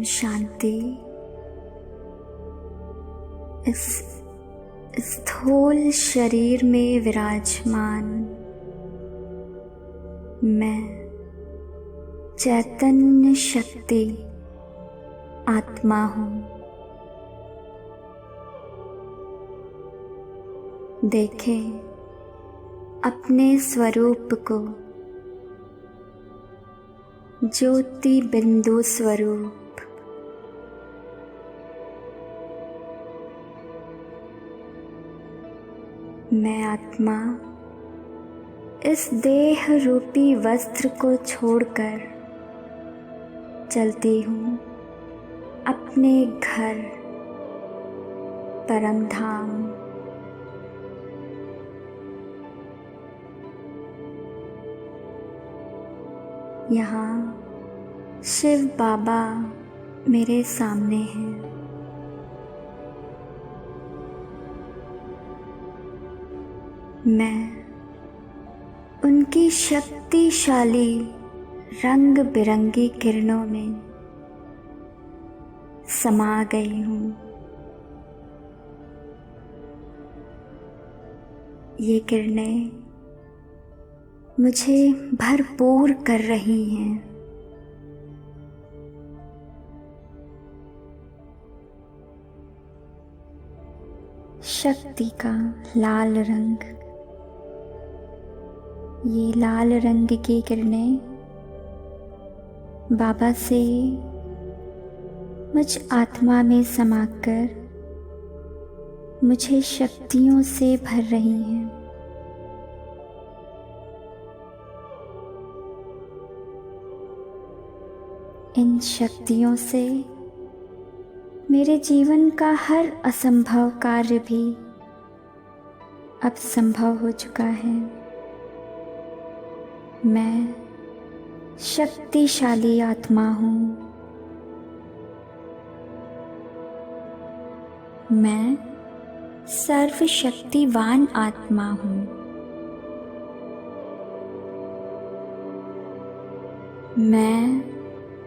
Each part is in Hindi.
शांति। इस स्थूल शरीर में विराजमान मैं चैतन्य शक्ति आत्मा हूँ। देखें अपने स्वरूप को, ज्योति बिंदु स्वरूप। मैं आत्मा इस देह रूपी वस्त्र को छोड़कर चलती हूँ अपने घर परम धाम। यहाँ शिव बाबा मेरे सामने हैं। मैं उनकी शक्तिशाली रंग बिरंगी किरणों में समा गई हूँ। ये किरणें मुझे भरपूर कर रही हैं। शक्ति का लाल रंग। ये लाल रंग की किरणें बाबा से मुझ आत्मा में समाकर मुझे शक्तियों से भर रही हैं। इन शक्तियों से मेरे जीवन का हर असंभव कार्य भी अब संभव हो चुका है। मैं शक्तिशाली आत्मा हूँ। मैं सर्वशक्तिवान आत्मा हूँ। मैं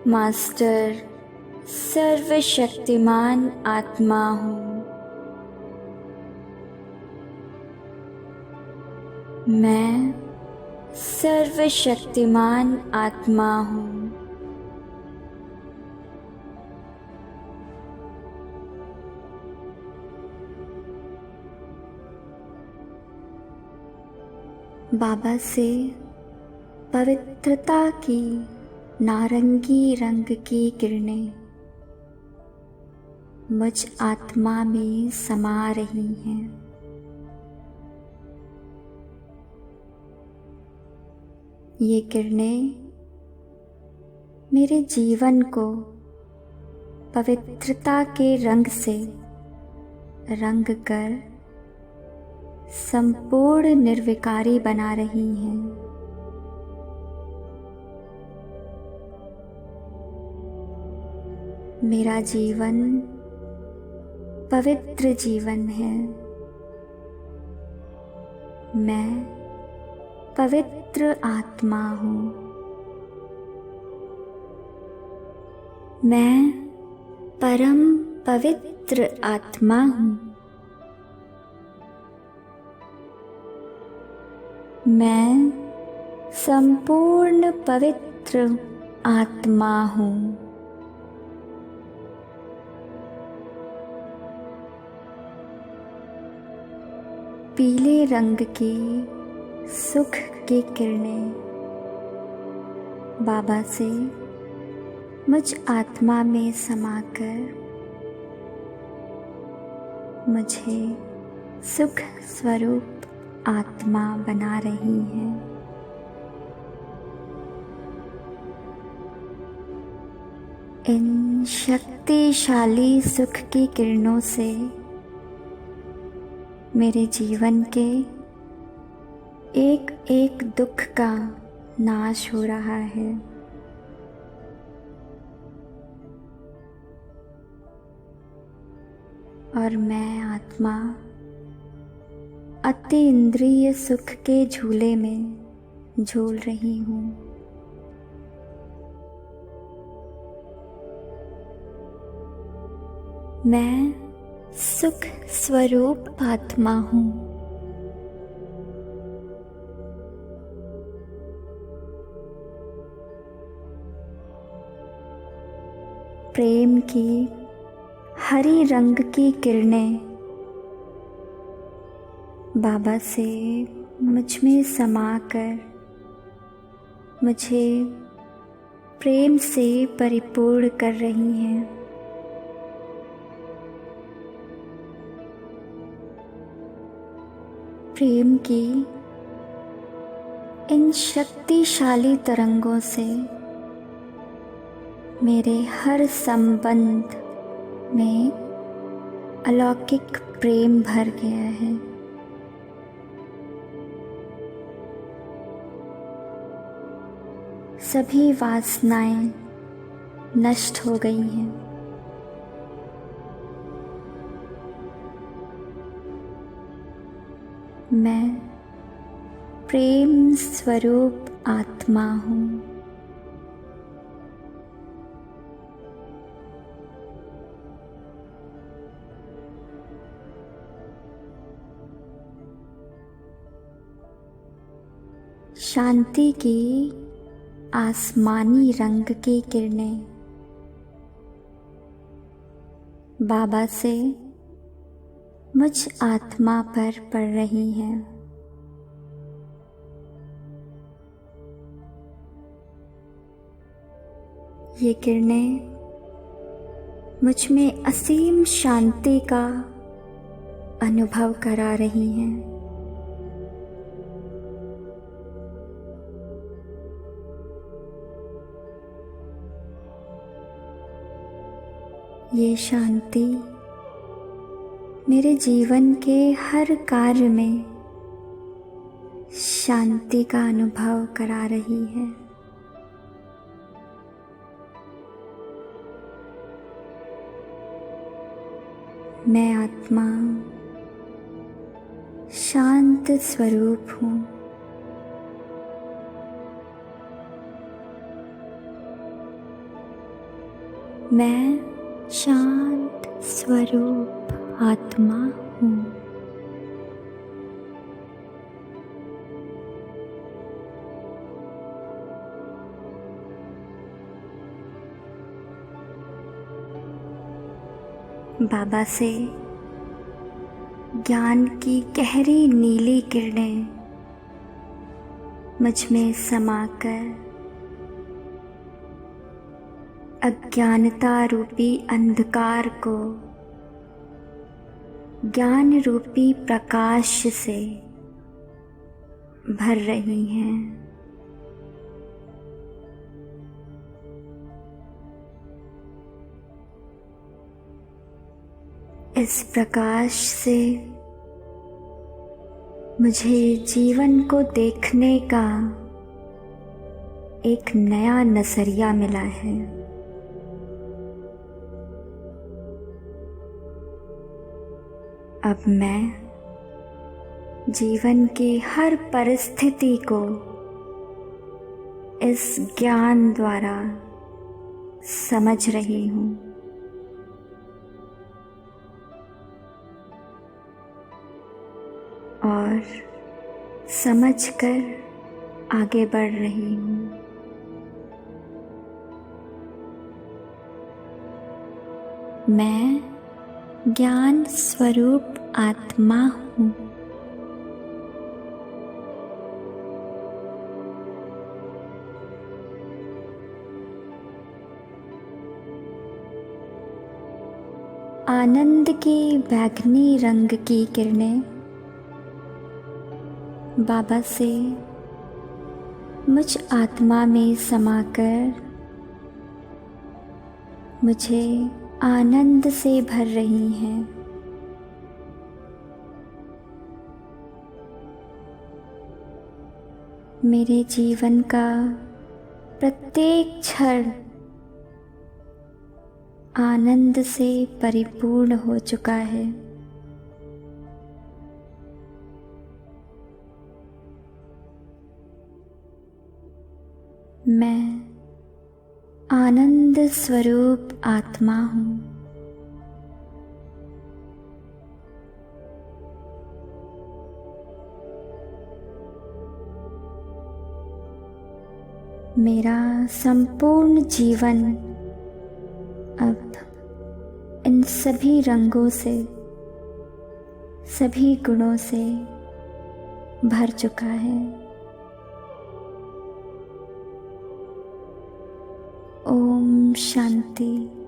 मास्टर सर्वशक्तिमान आत्मा हूँ। मैं सर्वशक्तिमान आत्मा हूँ। बाबा से पवित्रता की नारंगी रंग की किरणें मुझ आत्मा में समा रही हैं। ये किरणें मेरे जीवन को पवित्रता के रंग से रंग कर संपूर्ण निर्विकारी बना रही हैं। मेरा जीवन पवित्र जीवन है। मैं पवित्र आत्मा हूँ। मैं परम पवित्र आत्मा हूँ। मैं संपूर्ण पवित्र आत्मा हूँ। पीले रंग की सुख की किरणें बाबा से मुझ आत्मा में समाकर मुझे सुख स्वरूप आत्मा बना रही हैं। इन शक्तिशाली सुख की किरणों से मेरे जीवन के एक एक दुख का नाश हो रहा है। और मैं आत्मा अति इंद्रिय सुख के झूले में झूल रही हूँ। मैं सुख स्वरूप आत्मा हूँ। प्रेम की हरी रंग की किरणें बाबा से मुझ में समाकर मुझे प्रेम से परिपूर्ण कर रही हैं। प्रेम की इन शक्तिशाली तरंगों से मेरे हर संबंध में अलौकिक प्रेम भर गया है। सभी वासनाएं नष्ट हो गई हैं। मैं प्रेम स्वरूप आत्मा हूँ। शांति की आसमानी रंग की किरणें बाबा से मुझ आत्मा पर पड़ रही हैं। ये किरणें मुझ में असीम शांति का अनुभव करा रही हैं। ये शांति मेरे जीवन के हर कार्य में शांति का अनुभव करा रही है। मैं आत्मा शांत स्वरूप हूँ। मैं शांत स्वरूप आत्मा हूँ। बाबा से ज्ञान की गहरी नीली किरणें मुझ में समाकर अज्ञानता रूपी अंधकार को ज्ञान रूपी प्रकाश से भर रही हैं। इस प्रकाश से मुझे जीवन को देखने का एक नया नजरिया मिला है। अब मैं जीवन के हर परिस्थिति को इस ज्ञान द्वारा समझ रही हूँ। और समझकर आगे बढ़ रही हूँ। मैं ज्ञान स्वरूप आत्मा हूँ। आनंद की बैंगनी रंग की किरणें बाबा से मुझ आत्मा में समाकर मुझे आनंद से भर रही हैं। मेरे जीवन का प्रत्येक क्षण आनंद से परिपूर्ण हो चुका है। मैं आनंद स्वरूप आत्मा हूँ। मेरा संपूर्ण जीवन अब इन सभी रंगों से, सभी गुणों से भर चुका है। ओम शांति।